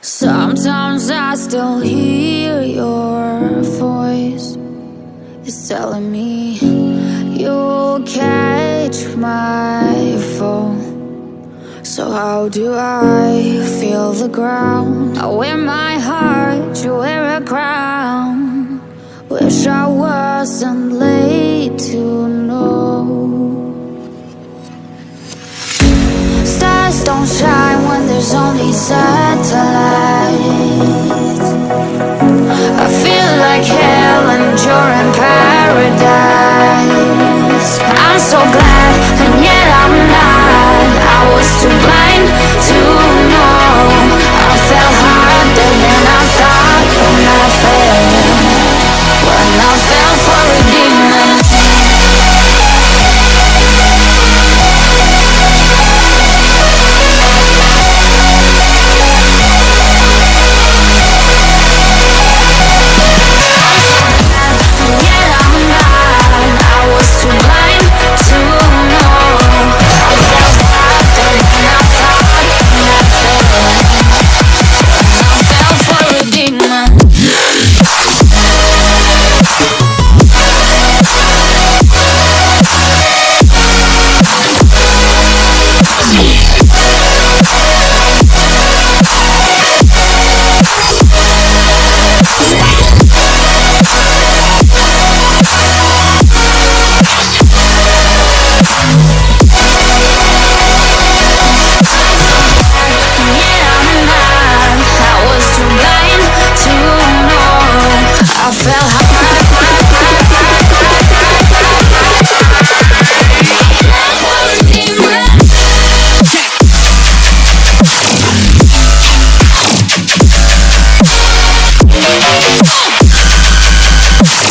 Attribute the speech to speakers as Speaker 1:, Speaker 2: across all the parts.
Speaker 1: Sometimes I still hear your voice. It's telling me you'll catch my fall. So how do I feel the ground? I wear my heart, you wear a crown. Wish I wasn't late to know. Stars don't shine when there's only satellites. I feel like hell and you're in paradise. I'm so glad and yet I'm not. I was too blind to know. I fell harder than I thought when I fell for a demon.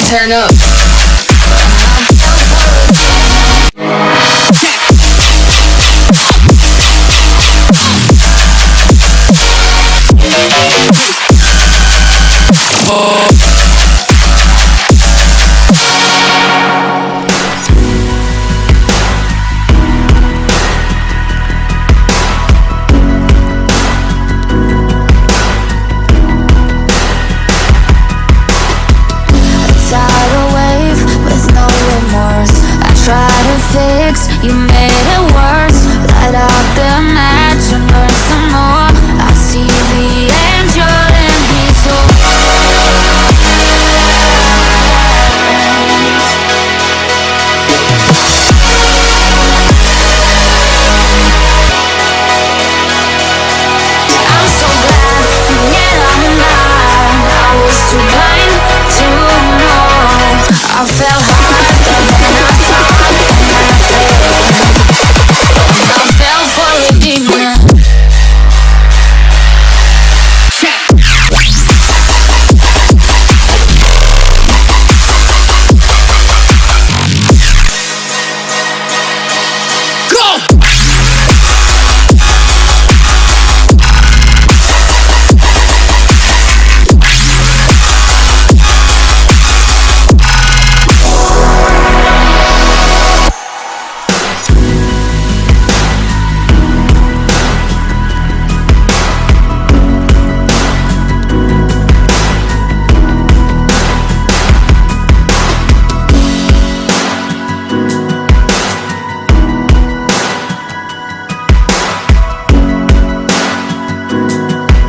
Speaker 2: Turn up.